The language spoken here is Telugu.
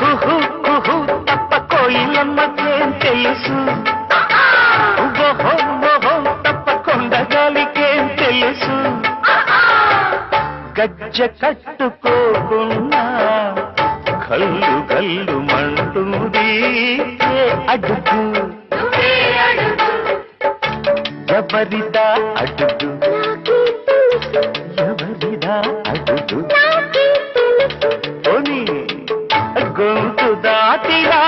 కుహు కుహు తప్ప కోయిలమ్మకేం తెలుసు, ఓహో ఓహో తప్ప కొండగాలికేం తెలుసు. గజ్జ కట్టుకోకున్నా కల్లు కల్లు మంటుంది అడుగు, ఎవరిదా అడుగు, ఎవరిదా అడుగు, గొంతు దాటిరా